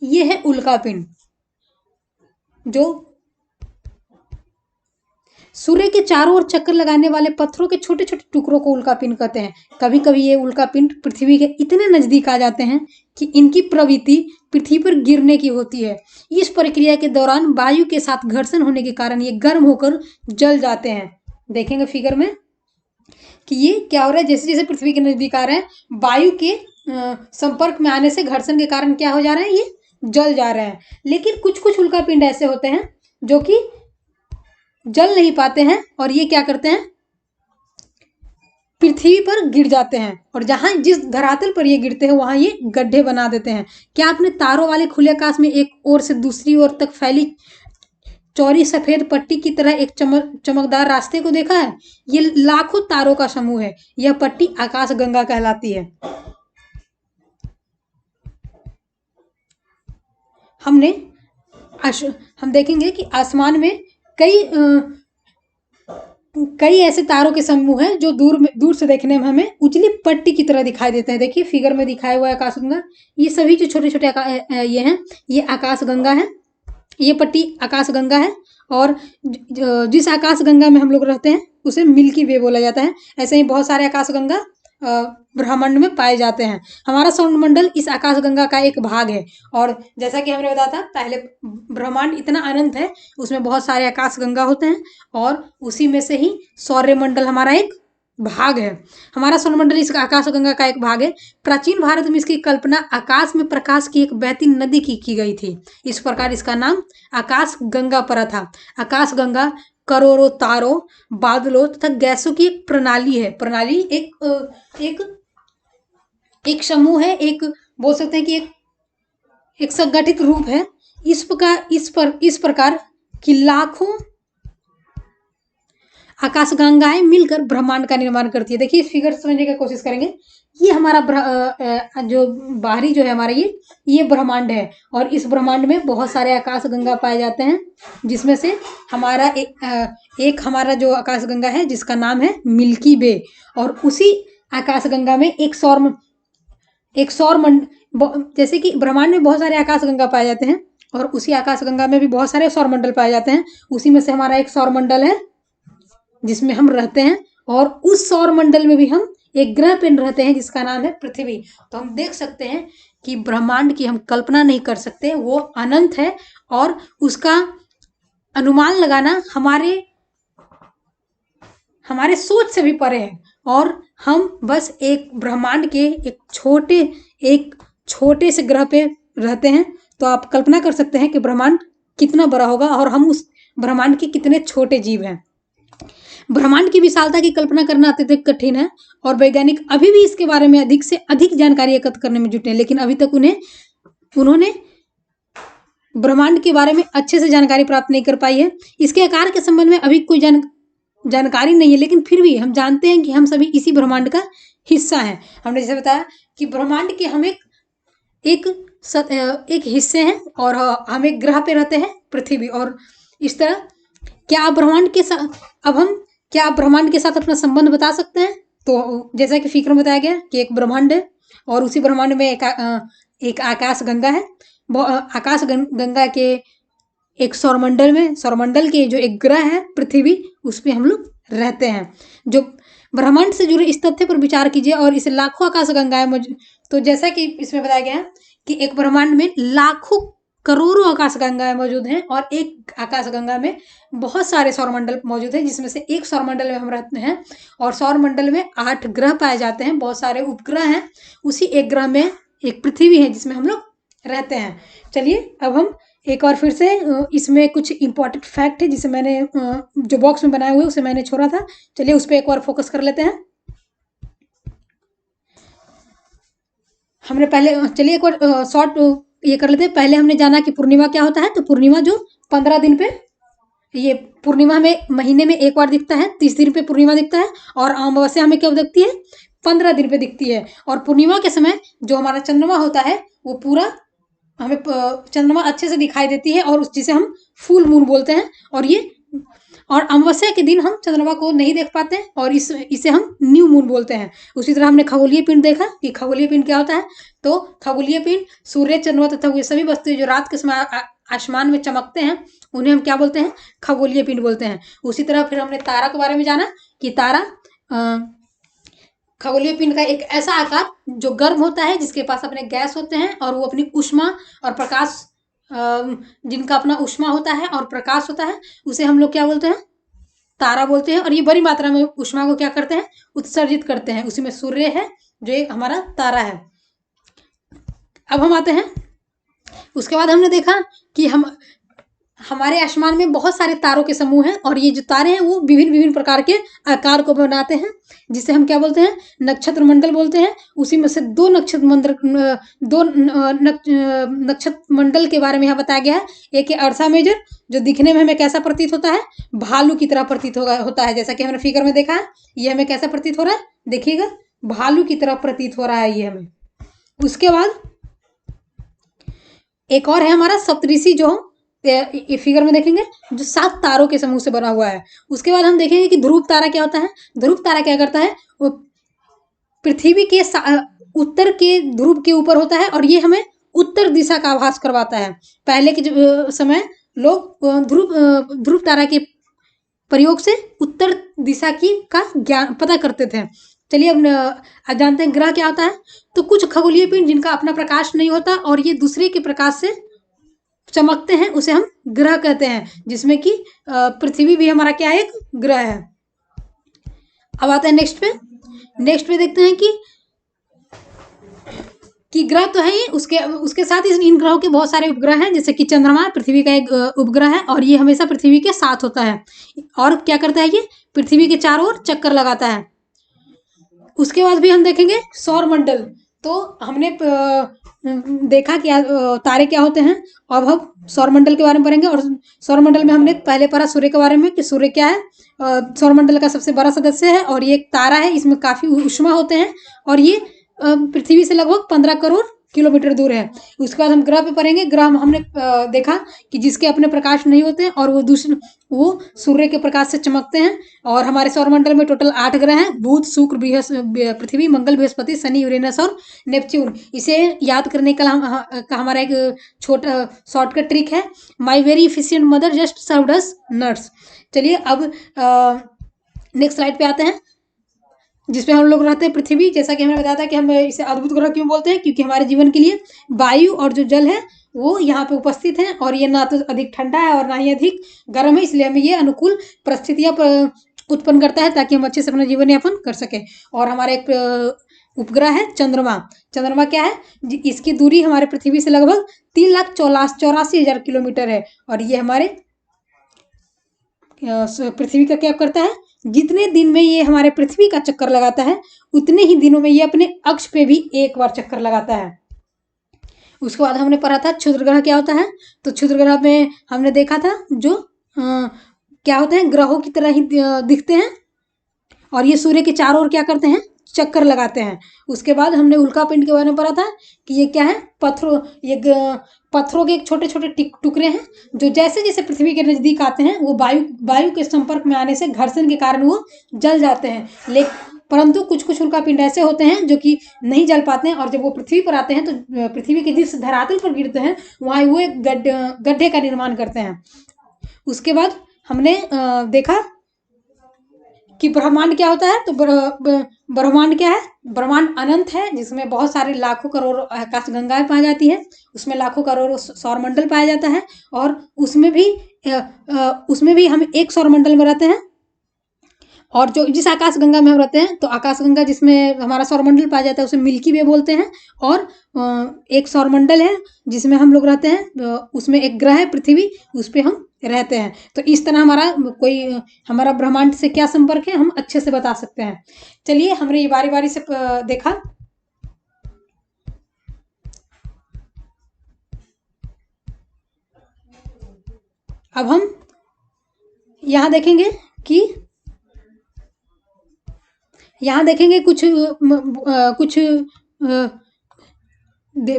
ये है उल्का पिंड, जो सूर्य के चारों ओर चक्कर लगाने वाले पत्थरों के छोटे छोटे टुकड़ों को उल्का पिंड कहते हैं। कभी कभी ये उल्का पिंड पृथ्वी के इतने नजदीक आ जाते हैं कि इनकी प्रवृत्ति पृथ्वी पर गिरने की होती है। इस प्रक्रिया के दौरान वायु के साथ घर्षण होने के कारण ये गर्म होकर जल जाते हैं। देखेंगे फिगर में कि ये क्या हो रहा है, जैसे जैसे पृथ्वी के नजदीक आ रहे हैं, वायु के संपर्क में आने से घर्षण के कारण क्या हो जा रहे हैं, ये जल जा रहे हैं। लेकिन कुछ कुछ उल्का पिंड ऐसे होते हैं जो कि जल नहीं पाते हैं और ये क्या करते हैं, पृथ्वी पर गिर जाते हैं और जहां जिस धरातल पर ये गिरते हैं वहां ये गड्ढे बना देते हैं। क्या आपने तारों वाले खुले आकाश में एक ओर से दूसरी ओर तक फैली चौड़ी सफेद पट्टी की तरह एक चमकदार रास्ते को देखा है? ये लाखों तारों का समूह है। यह पट्टी आकाश गंगा कहलाती है। हम देखेंगे कि आसमान में कई ऐसे तारों के समूह हैं जो दूर से देखने में हमें उजली पट्टी की तरह दिखाई देते हैं। देखिए फिगर में दिखाया हुआ है आकाशगंगा। ये सभी जो छोटे छोटे ये हैं, ये आकाशगंगा है। ये पट्टी आकाशगंगा है और जिस आकाशगंगा में हम लोग रहते हैं उसे मिल्की वे बोला जाता है। ऐसे ही बहुत सारे आकाशगंगा ब्रह्मांड में पाए जाते हैं। हमारा सौरमंडल इस आकाशगंगा का एक भाग है और जैसा कि हमने बताया था पहले, ब्रह्मांड इतना अनंत है, उसमें बहुत सारे आकाशगंगा होते हैं और उसी में से ही सौरमंडल हमारा एक भाग है। हमारा सौरमंडल इस आकाशगंगा का एक भाग है। प्राचीन भारत में इसकी कल्पना आकाश में प्रकाश की एक बहती नदी की गई थी। इस प्रकार इसका नाम आकाश गंगा पड़ा था। आकाश गंगा करोड़ों तारों, बादलों तथा गैसों की एक प्रणाली है। प्रणाली एक समूह है, एक बोल सकते हैं कि एक संगठित रूप है। इस प्रकार की लाखों आकाशगंगाएं मिलकर ब्रह्मांड का निर्माण करती है। देखिए इस फिगर समझने की कोशिश करेंगे। ये हमारा जो बाहरी जो है हमारा ये ब्रह्मांड है और इस ब्रह्मांड में बहुत सारे आकाशगंगा पाए जाते हैं, जिसमें से हमारा एक हमारा जो आकाशगंगा है जिसका नाम है मिल्की वे। और उसी आकाशगंगा में एक सौर जैसे कि ब्रह्मांड में बहुत सारे आकाशगंगा पाए जाते हैं और उसी आकाशगंगा में भी बहुत सारे सौरमंडल पाए जाते हैं। उसी में से हमारा एक सौरमंडल है जिसमें हम रहते हैं और उस सौरमंडल में भी हम एक ग्रह पे रहते हैं जिसका नाम है पृथ्वी। तो हम देख सकते हैं कि ब्रह्मांड की हम कल्पना नहीं कर सकते, वो अनंत है और उसका अनुमान लगाना हमारे सोच से भी परे है। और हम बस एक ब्रह्मांड के एक छोटे से ग्रह पे रहते हैं। तो आप कल्पना कर सकते हैं कि ब्रह्मांड कितना बड़ा होगा और हम उस ब्रह्मांड के कितने छोटे जीव हैं। ब्रह्मांड की विशालता की कल्पना करना अत्यधिक कठिन है और वैज्ञानिक अभी भी इसके बारे में अधिक से अधिक जानकारी एकत्र करने में जुटे हैं, लेकिन अभी तक उन्होंने ब्रह्मांड के बारे में अच्छे से जानकारी प्राप्त नहीं कर पाई है। इसके आकार के संबंध में अभी कोई जानकारी नहीं है, लेकिन फिर भी हम जानते हैं कि हम सभी इसी ब्रह्मांड का हिस्सा हैं। हमने जैसे बताया कि ब्रह्मांड के हम एक हिस्से हैं और हम एक ग्रह पे रहते हैं पृथ्वी। और इस तरह क्या आप ब्रह्मांड के साथ अपना संबंध बता सकते हैं? तो जैसा कि फिक्र में बताया गया कि एक ब्रह्मांड है और उसी ब्रह्मांड में एक आकाश गंगा है। आकाश गंगा के एक सौरमंडल के जो एक ग्रह है पृथ्वी, उस पे हम लोग रहते हैं। जो ब्रह्मांड से जुड़े इस तथ्य पर विचार कीजिए और इसे लाखों आकाश गंगाएं तो जैसा कि इसमें बताया गया है कि एक ब्रह्मांड में लाखों करोड़ों आकाशगंगाएं मौजूद हैं और एक आकाशगंगा में बहुत सारे सौरमंडल मौजूद हैं, जिसमें से एक सौरमंडल में हम रहते हैं और सौरमंडल में 8 ग्रह पाए जाते हैं, बहुत सारे उपग्रह हैं। उसी एक ग्रह में एक पृथ्वी है जिसमें हम लोग रहते हैं। चलिए अब हम एक और फिर से इसमें कुछ इंपॉर्टेंट फैक्ट है जिसे मैंने जो बॉक्स में बनाए हुए उसे मैंने छोड़ा था। चलिए उस पर एक और फोकस कर लेते हैं। हमने पहले चलिए एक और शॉर्ट ये कर लेते हैं। पहले हमने जाना कि पूर्णिमा क्या होता है। तो पूर्णिमा जो 15 दिन पे, ये पूर्णिमा हमें महीने में एक बार दिखता है, 30 दिन पे पूर्णिमा दिखता है। और अमावस्या हमें कब दिखती है? 15 दिन पे दिखती है। और पूर्णिमा के समय जो हमारा चंद्रमा होता है वो पूरा हमें चंद्रमा अच्छे से दिखाई देती है और जिसे हम फुल मून बोलते हैं। और अमावस्या के दिन हम चंद्रमा को नहीं देख पाते और इसे हम न्यू मून बोलते हैं। उसी तरह हमने खगोलीय पिंड देखा कि खगोलीय पिंड क्या होता है। तो खगोलीय पिंड सूर्य, चंद्रमा तथा ये सभी वस्तुएं जो रात के समय आसमान में चमकते हैं उन्हें हम क्या बोलते हैं? खगोलीय पिंड बोलते हैं। उसी तरह फिर हमने तारा के बारे में जाना कि तारा खगोलीय पिंड का एक ऐसा आकार जो गर्म होता है, जिसके पास अपने गैस होते हैं और वो अपनी ऊष्मा और प्रकाश, जिनका अपना ऊष्मा होता है और प्रकाश होता है, उसे हम लोग क्या बोलते हैं? तारा बोलते हैं। और ये बड़ी मात्रा में ऊष्मा को क्या करते हैं? उत्सर्जित करते हैं। उसी में सूर्य है जो एक हमारा तारा है। अब हम आते हैं, उसके बाद हमने देखा कि हमारे आसमान में बहुत सारे तारों के समूह हैं और ये जो तारे हैं वो विभिन्न प्रकार के आकार को बनाते हैं, जिसे हम क्या बोलते हैं? नक्षत्र मंडल बोलते हैं। उसी में से दो नक्षत्र मंडल के बारे में यहाँ बताया गया है। एक है अर्सा मेजर, जो दिखने में हमें कैसा प्रतीत होता है? भालू की तरह प्रतीत होता है। जैसा कि हमने फिगर में देखा है, ये हमें कैसा प्रतीत हो रहा है? देखिएगा, भालू की तरह प्रतीत हो रहा है ये हमें। उसके बाद एक और है हमारा सप्तऋषि, जो ये फिगर में देखेंगे जो 7 तारों के समूह से बना हुआ है। उसके बाद हम देखेंगे कि ध्रुव तारा क्या होता है। ध्रुव तारा क्या करता है? वो पृथ्वी के उत्तर के ध्रुव के ऊपर होता है और ये हमें उत्तर दिशा का आभास करवाता है। पहले के समय लोग ध्रुव तारा के प्रयोग से उत्तर दिशा का ज्ञान पता करते थे। चलिए अब जानते हैं ग्रह क्या होता है। तो कुछ खगोलीय पिंड जिनका अपना प्रकाश नहीं होता और ये दूसरे के प्रकाश से चमकते हैं, उसे हम ग्रह कहते हैं, जिसमें कि पृथ्वी भी हमारा क्या है? एक ग्रह है। अब आते हैं नेक्स्ट पे। नेक्स्ट पे देखते हैं कि ग्रह तो है ही, उसके उसके साथ इन ग्रहों के बहुत सारे उपग्रह हैं, जैसे कि चंद्रमा पृथ्वी का एक उपग्रह है और ये हमेशा पृथ्वी के साथ होता है। और क्या करता है, ये पृथ्वी के चारों ओर चक्कर लगाता है। उसके बाद भी हम देखेंगे सौर मंडल। तो हमने देखा कि तारे क्या होते हैं। अब हम सौर मंडल के बारे में पढ़ेंगे। और सौर मंडल में हमने पहले पढ़ा सूर्य के बारे में कि सूर्य क्या है, सौर मंडल का सबसे बड़ा सदस्य है और ये एक तारा है, इसमें काफी ऊष्मा होते हैं और ये पृथ्वी से लगभग 15 करोड़ किलोमीटर दूर है। उसके बाद हम ग्रह पे पढ़ेंगे। ग्रह हमने देखा कि जिसके अपने प्रकाश नहीं होते हैं और वो सूर्य के प्रकाश से चमकते हैं। और हमारे सौरमंडल में टोटल 8 ग्रह हैं, बुध, शुक्र, पृथ्वी, मंगल, बृहस्पति, शनि, यूरेनस और नेपच्यून। इसे याद करने का हमारा एक छोटा शॉर्टकट ट्रिक है, my very efficient mother just served us nuts. चलिए अब नेक्स्ट स्लाइड पे आते हैं, जिसपे हम लोग रहते हैं पृथ्वी। जैसा कि हमने बताया था कि हम इसे अद्भुत ग्रह क्यों बोलते हैं, क्योंकि हमारे जीवन के लिए वायु और जो जल है वो यहाँ पे उपस्थित है और ये ना तो अधिक ठंडा है और ना ही अधिक गर्म है, इसलिए हमें ये अनुकूल परिस्थितियां उत्पन्न करता है ताकि हम अच्छे से अपना जीवन यापन कर सके। और हमारा एक उपग्रह है चंद्रमा। चंद्रमा क्या है, इसकी दूरी हमारे पृथ्वी से लगभग 3,84,000 किलोमीटर है। और ये हमारे पृथ्वी का क्या करता है, जितने दिन में ये हमारे पृथ्वी का चक्कर लगाता है उतने ही दिनों में ये अपने अक्ष पे भी एक बार चक्कर लगाता है। उसके बाद हमने पढ़ा था क्षुद्र ग्रह क्या होता है। तो क्षुद्र ग्रह में हमने देखा था जो क्या होते हैं, ग्रहों की तरह ही दिखते हैं और ये सूर्य के चारों ओर क्या करते हैं, चक्कर लगाते हैं। उसके बाद हमने उल्का पिंड के बारे में पढ़ा था कि ये क्या है, पत्थरों के एक छोटे छोटे टुकड़े हैं जो जैसे जैसे पृथ्वी के नजदीक आते हैं वो वायु के संपर्क में आने से घर्षण के कारण वो जल जाते हैं। परंतु कुछ कुछ उल्का पिंड ऐसे होते हैं जो कि नहीं जल पाते हैं और जब वो पृथ्वी पर आते हैं तो पृथ्वी के जिस धरातल पर गिरते हैं वहां वो एक गड्ढे का निर्माण करते हैं। उसके बाद हमने देखा कि ब्रह्मांड क्या होता है। तो ब्रह्मांड क्या है, ब्रह्मांड अनंत है जिसमें बहुत सारे लाखों करोड़ों आकाश गंगाएं पाई जाती है, उसमें लाखों करोड़ों सौर मंडल पाया जाता है और उसमें भी हम एक सौर मंडल में रहते हैं। और जो जिस आकाश गंगा में हम रहते हैं, तो आकाश गंगा जिसमें हमारा सौरमंडल पाया जाता है उसे मिल्की वे बोलते हैं। और एक सौरमंडल है जिसमें हम लोग रहते हैं, उसमें एक ग्रह है पृथ्वी, उस पर हम रहते हैं। तो इस तरह हमारा ब्रह्मांड से क्या संपर्क है हम अच्छे से बता सकते हैं। चलिए हमने ये बारी बारी से देखा। अब हम यहाँ देखेंगे कुछ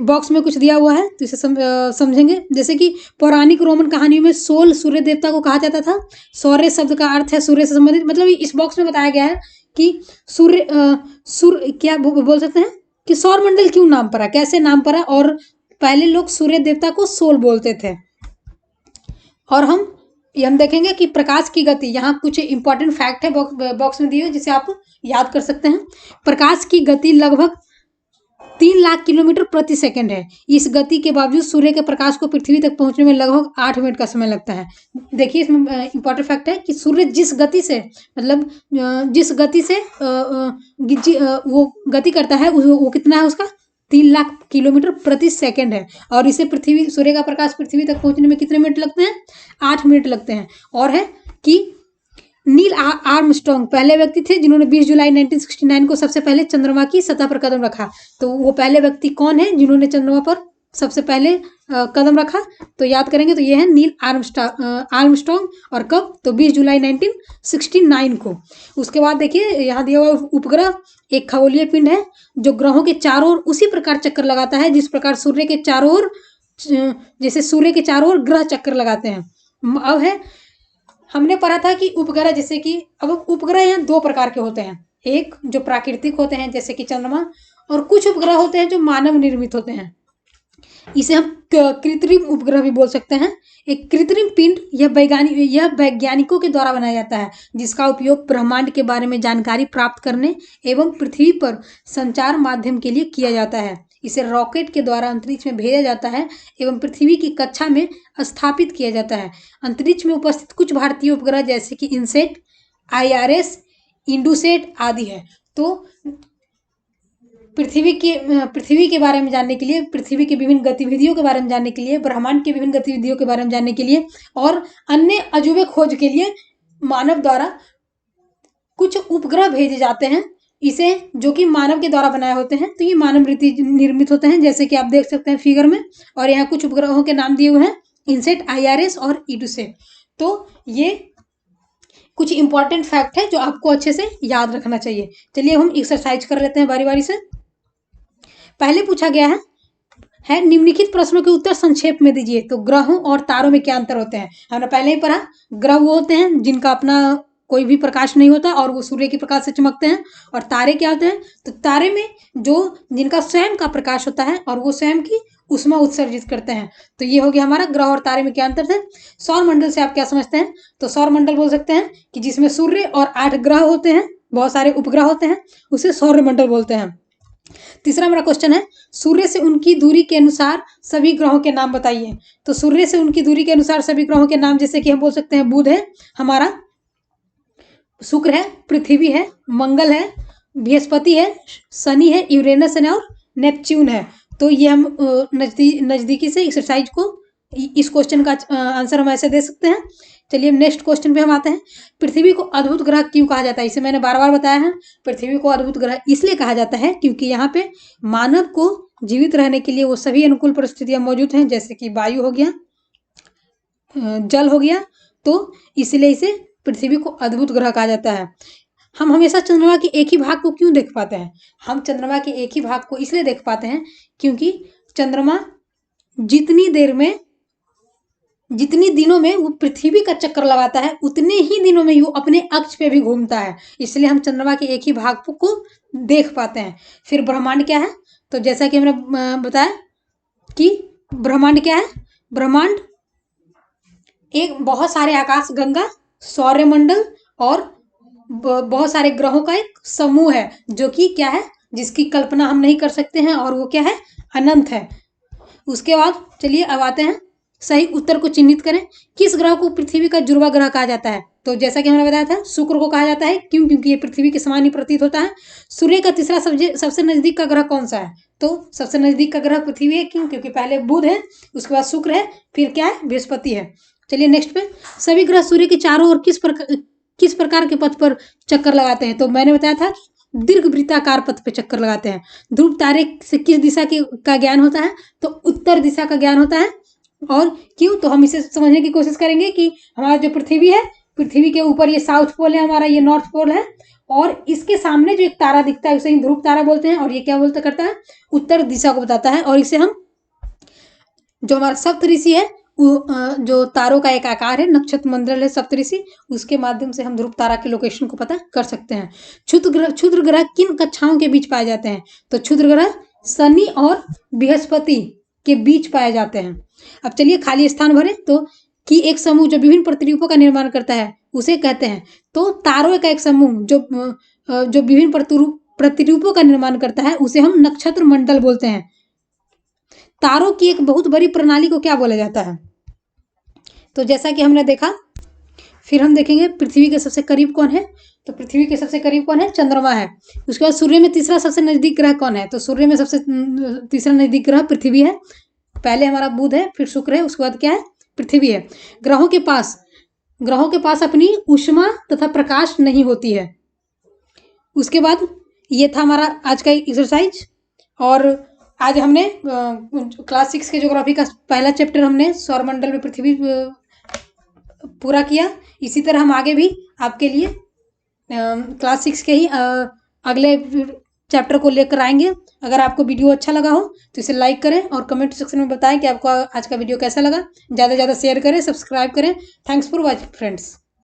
बॉक्स में कुछ दिया हुआ है तो इसे समझेंगे। जैसे कि पौराणिक रोमन कहानियों में सोल सूर्य देवता को कहा जाता था। सौर्य शब्द का अर्थ है सूर्य से संबंधित, मतलब इस बॉक्स में बताया गया है कि सूर्य क्या बोल सकते हैं कि सौर मंडल क्यों नाम पड़ा, कैसे नाम पड़ा, और पहले लोग सूर्य देवता को सोल बोलते थे। और हम देखेंगे कि प्रकाश की गति, यहाँ कुछ इंपॉर्टेंट फैक्ट है बॉक्स में दिए हुए जिसे आप याद कर सकते हैं। प्रकाश की गति लगभग 3 लाख किलोमीटर प्रति सेकंड है। इस गति के बावजूद सूर्य के प्रकाश को पृथ्वी तक पहुंचने में लगभग 8 मिनट का समय लगता है। देखिए इसमें इंपॉर्टेंट फैक्ट है कि सूर्य जिस गति से वो गति करता है वो कितना है, उसका 3 लाख किलोमीटर प्रति सेकंड है। और इसे सूर्य का प्रकाश पृथ्वी तक पहुंचने में कितने मिनट लगते हैं, 8 मिनट लगते हैं। और है कि नील आर्मस्ट्रॉन्ग पहले व्यक्ति थे जिन्होंने 20 जुलाई 1969 को सबसे पहले चंद्रमा की सतह पर कदम रखा। तो वो पहले व्यक्ति कौन है जिन्होंने चंद्रमा पर सबसे पहले कदम रखा, तो याद करेंगे तो ये है नील आर्मस्ट्रॉन्ग। और कब, तो 20 जुलाई 1969 को। उसके बाद देखिए यहाँ दिया हुआ उपग्रह एक खगोलीय पिंड है जो ग्रहों के चारों ओर उसी प्रकार चक्कर लगाता है जिस प्रकार सूर्य के चारों ओर ग्रह चक्कर लगाते हैं। अब है, हमने पढ़ा था कि उपग्रह, जैसे कि अब उपग्रह यहाँ 2 प्रकार के होते हैं, एक जो प्राकृतिक होते हैं जैसे कि चंद्रमा, और कुछ उपग्रह होते हैं जो मानव निर्मित होते हैं। इसे हम कृत्रिम उपग्रह भी बोल सकते हैं। एक कृत्रिम पिंड यह वैज्ञानिकों के द्वारा बनाया जाता है जिसका उपयोग ब्रह्मांड के बारे में जानकारी प्राप्त करने एवं पृथ्वी पर संचार माध्यम के लिए किया जाता है। इसे रॉकेट के द्वारा अंतरिक्ष में भेजा जाता है एवं पृथ्वी की कक्षा में स्थापित किया जाता है। अंतरिक्ष में उपस्थित कुछ भारतीय उपग्रह जैसे कि इनसेट, IRS, इंडुसेट आदि है। तो पृथ्वी के बारे में जानने के लिए, पृथ्वी की विभिन्न गतिविधियों के बारे में जानने के लिए, ब्रह्मांड की विभिन्न गतिविधियों के बारे में जानने के लिए और अन्य अजूबे खोज के लिए मानव द्वारा कुछ उपग्रह भेजे जाते हैं, इसे जो कि मानव के द्वारा बनाए होते हैं। तो ये मानव निर्मित होते हैं, जैसे कि आप देख सकते हैं फिगर में। और यहाँ कुछ उपग्रहों के नाम दिए हुए हैं, इनसेट, IRS और इडुसेट। तो ये कुछ इंपॉर्टेंट फैक्ट है जो आपको अच्छे से याद रखना चाहिए। चलिए हम एक्सरसाइज कर लेते हैं बारी बारी से। पहले पूछा गया है निम्नलिखित प्रश्नों के उत्तर संक्षेप में दीजिए। तो ग्रहों और तारों में क्या अंतर होते हैं? हमने पहले ही पढ़ा, ग्रह वो होते हैं जिनका अपना कोई भी प्रकाश नहीं होता और वो सूर्य के प्रकाश से चमकते हैं। और तारे क्या होते हैं? तो तारे में जिनका स्वयं का प्रकाश होता है और वो स्वयं की ऊष्मा उत्सर्जित करते हैं। तो ये हो गया हमारा ग्रह और तारे में क्या अंतर है। सौर मंडल से आप क्या समझते हैं? तो सौर मंडल बोल सकते हैं कि जिसमें सूर्य और 8 ग्रह होते हैं, बहुत सारे उपग्रह होते हैं, उसे सौर मंडल बोलते हैं। तीसरा मेरा क्वेश्चन है, सूर्य से उनकी दूरी के अनुसार सभी ग्रहों के नाम बताइए। तो सूर्य से उनकी दूरी के अनुसार सभी ग्रहों के नाम, जैसे कि हम बोल सकते हैं बुध है हमारा, शुक्र है, पृथ्वी है, मंगल है, बृहस्पति है, शनि है, यूरेनस है और नेपच्यून है। तो ये हम नजदीकी से एक्सरसाइज को, इस क्वेश्चन का आंसर हम ऐसे दे सकते हैं। चलिए नेक्स्ट क्वेश्चन पे हम आते हैं। पृथ्वी को अद्भुत ग्रह क्यों कहा जाता है? इसे मैंने बार बार बताया है। पृथ्वी को अद्भुत ग्रह इसलिए कहा जाता है क्योंकि यहाँ पे मानव को जीवित रहने के लिए वो सभी अनुकूल परिस्थितियां मौजूद हैं, जैसे कि वायु हो गया, जल हो गया। तो इसलिए इसे पृथ्वी को अद्भुत ग्रह कहा जाता है। हम हमेशा चंद्रमा के एक ही भाग को क्यों देख पाते हैं? हम चंद्रमा के एक ही भाग को इसलिए देख पाते हैं क्योंकि चंद्रमा जितनी दिनों में वो पृथ्वी का चक्कर लगाता है, उतने ही दिनों में वो अपने अक्ष पे भी घूमता है। इसलिए हम चंद्रमा के एक ही भाग को देख पाते हैं। फिर ब्रह्मांड क्या है? तो जैसा कि हमने बताया कि ब्रह्मांड क्या है, ब्रह्मांड एक बहुत सारे आकाश गंगा, सौरमंडल और बहुत सारे ग्रहों का एक समूह है, जो कि क्या है, जिसकी कल्पना हम नहीं कर सकते हैं, और वो क्या है, अनंत है। उसके बाद चलिए अब आते हैं, सही उत्तर को चिन्हित करें। किस ग्रह को पृथ्वी का जुड़वा ग्रह कहा जाता है? तो जैसा कि हमने बताया था, शुक्र को कहा जाता है। क्यों? क्योंकि ये पृथ्वी के समान ही प्रतीत होता है। सूर्य का तीसरा सबसे नजदीक का ग्रह कौन सा है? तो सबसे नजदीक का ग्रह पृथ्वी है। क्यों? क्योंकि पहले बुध है, उसके बाद शुक्र है, फिर क्या है, बृहस्पति है। चलिए नेक्स्ट पे, सभी ग्रह सूर्य के चारों ओर किस प्रकार के पथ पर चक्कर लगाते हैं? तो मैंने बताया था दीर्घ वृत्ताकार पथ पे चक्कर लगाते हैं। ध्रुव तारे से किस दिशा का ज्ञान होता है? तो उत्तर दिशा का ज्ञान होता है। और क्यों? तो हम इसे समझने की कोशिश करेंगे कि हमारा जो पृथ्वी है, पृथ्वी के ऊपर ये साउथ पोल है हमारा, ये नॉर्थ पोल है, और इसके सामने जो एक तारा दिखता है उसे ही ध्रुव तारा बोलते हैं। और ये क्या करता है, उत्तर दिशा को बताता है। और इसे हम, जो हमारा सप्तऋषि है, जो तारों का एक आकार है, नक्षत्र मंडल है सप्तऋषि, उसके माध्यम से हम ध्रुव तारा के लोकेशन को पता कर सकते हैं। क्षुद्र ग्रह किन कक्षाओं के बीच पाए जाते हैं? तो क्षुद्र ग्रह शनि और बृहस्पति के बीच पाए जाते हैं। अब चलिए खाली स्थान भरें। तो कि एक समूह जो विभिन्न प्रतिरूपों का निर्माण करता है उसे कहते हैं। तो तारों का एक समूह जो विभिन्न प्रतिरूपों का निर्माण करता है उसे हम नक्षत्र मंडल बोलते हैं। तारों की एक बहुत बड़ी प्रणाली को क्या बोला जाता है? तो जैसा कि हमने देखा, फिर हम देखेंगे पृथ्वी के सबसे करीब कौन है। तो पृथ्वी के सबसे करीब कौन है? चंद्रमा है। उसके बाद सूर्य में तीसरा सबसे नजदीक ग्रह कौन है? तो सूर्य में सबसे तीसरा नजदीक ग्रह पृथ्वी है। पहले हमारा बुध है, फिर शुक्र है, उसके बाद क्या है, पृथ्वी है। ग्रहों के पास अपनी ऊष्मा तथा प्रकाश नहीं होती है। उसके बाद ये था हमारा आज का एक्सरसाइज। और आज हमने क्लास 6 के ज्योग्राफी का पहला चैप्टर हमने सौरमंडल में पृथ्वी पूरा किया। इसी तरह हम आगे भी आपके लिए क्लास 6 के ही अगले चैप्टर को लेकर आएंगे। अगर आपको वीडियो अच्छा लगा हो तो इसे लाइक करें और कमेंट सेक्शन में बताएं कि आपको आज का वीडियो कैसा लगा। ज़्यादा से ज़्यादा शेयर करें, सब्सक्राइब करें। Thanks for watching friends.